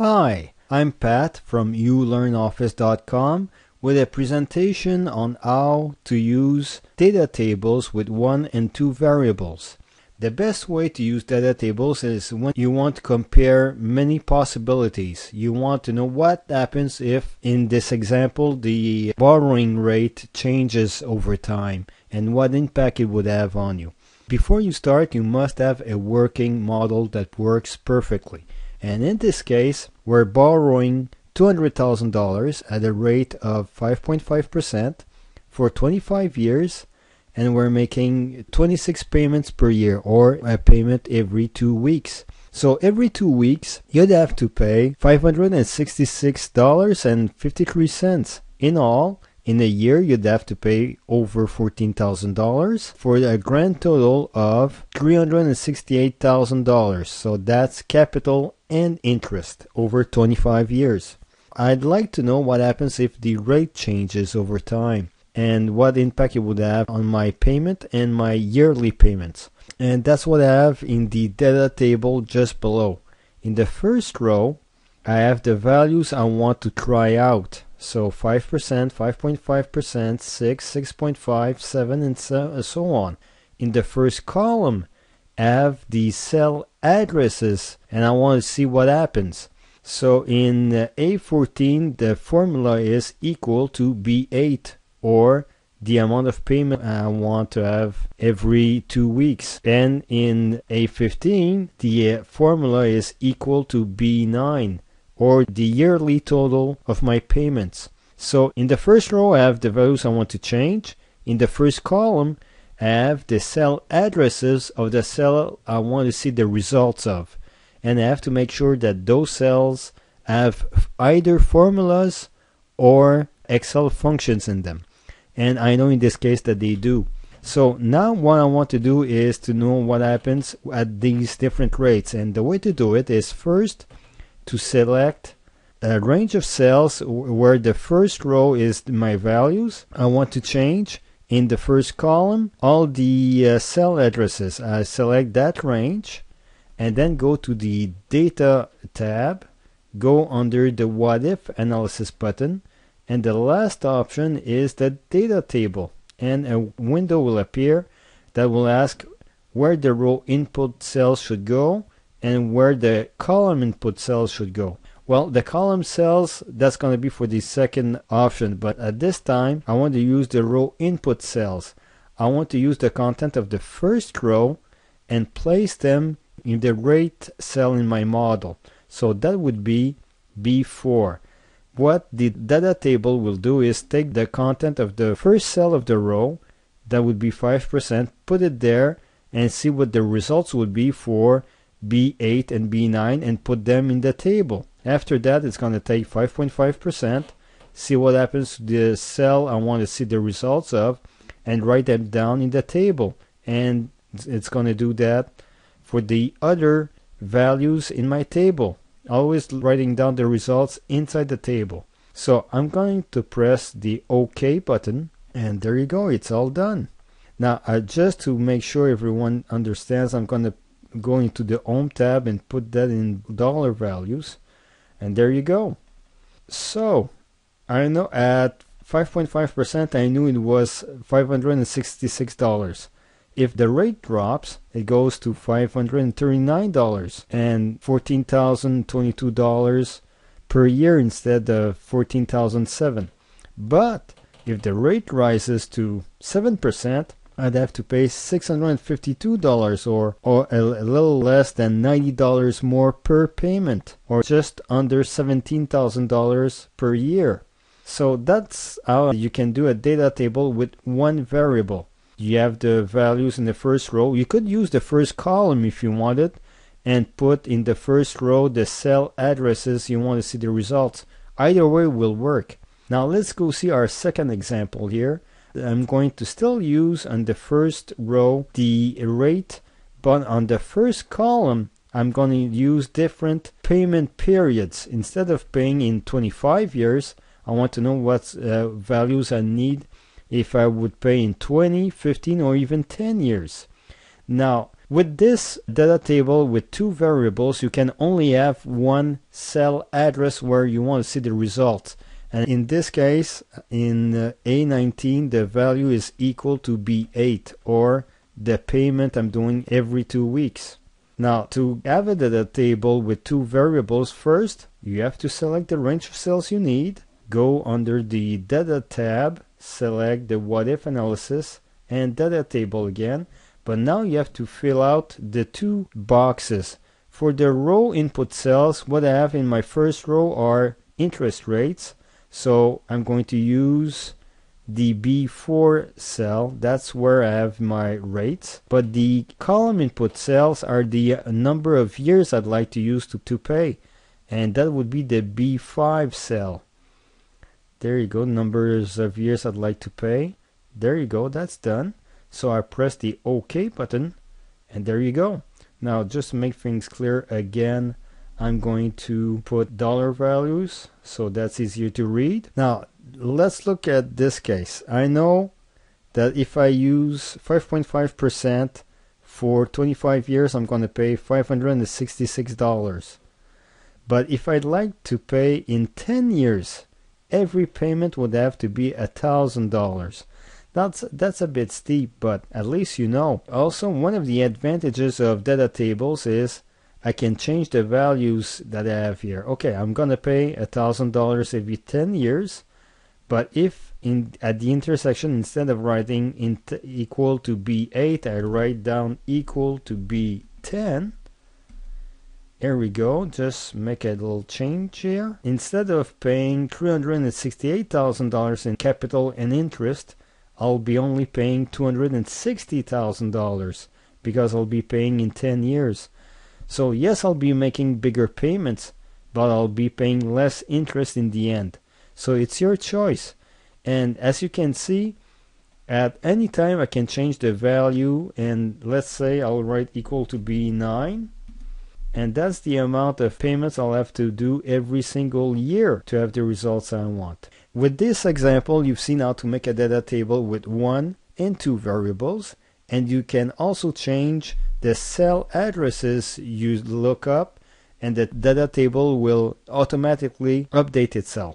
Hi, I'm Pat from ulearnoffice.com with a presentation on how to use data tables with 1 and 2 variables. The best way to use data tables is when you want to compare many possibilities. You want to know what happens if, in this example, the borrowing rate changes over time and what impact it would have on you. Before you start, you must have a working model that works perfectly. And in this case, we're borrowing $200,000 at a rate of 5.5% for 25 years, and we're making 26 payments per year, or a payment every 2 weeks. So every 2 weeks, you'd have to pay $566.53. In all, in a year, you'd have to pay over $14,000 for a grand total of $368,000. So that's capital and interest over 25 years. I'd like to know what happens if the rate changes over time and what impact it would have on my payment and my yearly payments. And that's what I have in the data table just below. In the first row, I have the values I want to try out. So 5%, 5.5%, 6, 6.5, 7, and so on. In the first column, I have the cell addresses, and I want to see what happens. So in A14, the formula is equal to B8, or the amount of payment I want to have every 2 weeks. And in A15, the formula is equal to B9, or the yearly total of my payments. So in the first row, I have the values I want to change. In the first column, I have the cell addresses of the cell I want to see the results of. And I have to make sure that those cells have either formulas or Excel functions in them. And I know in this case that they do. So now what I want to do is to know what happens at these different rates. And the way to do it is first to select a range of cells where the first row is my values. I want to change in the first column all the cell addresses. I select that range and then go to the Data tab, go under the What If Analysis button, and the last option is the Data Table, and a window will appear that will ask where the row input cells should go and where the column input cells should go. Well, the column cells, that's going to be for the second option, but at this time I want to use the row input cells. I want to use the content of the first row and place them in the rate cell in my model. So that would be B4. What the data table will do is take the content of the first cell of the row, that would be 5%, put it there and see what the results would be for B8 and B9 and put them in the table. After that, it's going to take 5.5%, see what happens to the cell I want to see the results of, and write them down in the table. And it's going to do that for the other values in my table, always writing down the results inside the table. So I'm going to press the OK button, and there you go, it's all done. Now, just to make sure everyone understands, I'm going to go into the Home tab and put that in dollar values, and there you go. So I know at 5.5% I knew it was $566. If the rate drops, it goes to $539 and $14,022 per year instead of $14,007. But if the rate rises to 7%, I'd have to pay $652 or a little less than $90 more per payment, or just under $17,000 per year. So that's how you can do a data table with one variable. You have the values in the first row. You could use the first column if you wanted and put in the first row the cell addresses you want to see the results. Either way will work. Now let's go see our second example here. I'm going to still use on the first row the rate, but on the first column I'm going to use different payment periods. Instead of paying in 25 years, I want to know what values I need if I would pay in 20, 15, or even 10 years. Now, With this data table with two variables, you can only have one cell address where you want to see the results. And in this case, in A19, the value is equal to B8, or the payment I'm doing every 2 weeks. Now, to have a data table with two variables, first, you have to select the range of cells you need, go under the Data tab, select the What If analysis, and Data table again. But now you have to fill out the two boxes. For the row input cells, what I have in my first row are interest rates. So I'm going to use the B4 cell. That's where I have my rates. But the column input cells are the number of years I'd like to use to pay. And that would be the B5 cell. There you go, numbers of years I'd like to pay. There you go, that's done. So I press the OK button, and there you go. Now, just to make things clear again, I'm going to put dollar values, so that's easier to read. Now, let's look at this case. I know that if I use 5.5% for 25 years, I'm going to pay $566. But if I'd like to pay in 10 years, every payment would have to be $1,000. That's a bit steep, but at least you know. Also, one of the advantages of data tables is I can change the values that I have here. Okay, I'm gonna pay $1,000 every 10 years, but if at the intersection, instead of writing equal to B8, I write down equal to B10. Here we go, just make a little change here. Instead of paying $368,000 in capital and interest, I'll be only paying $260,000 because I'll be paying in 10 years. So yes, I'll be making bigger payments, but I'll be paying less interest in the end. So it's your choice. And as you can see, at any time I can change the value, and let's say I'll write equal to B9. And that's the amount of payments I'll have to do every single year to have the results I want. With this example, you've seen how to make a data table with one and two variables, and you can also change the cell addresses you look up, and the data table will automatically update itself.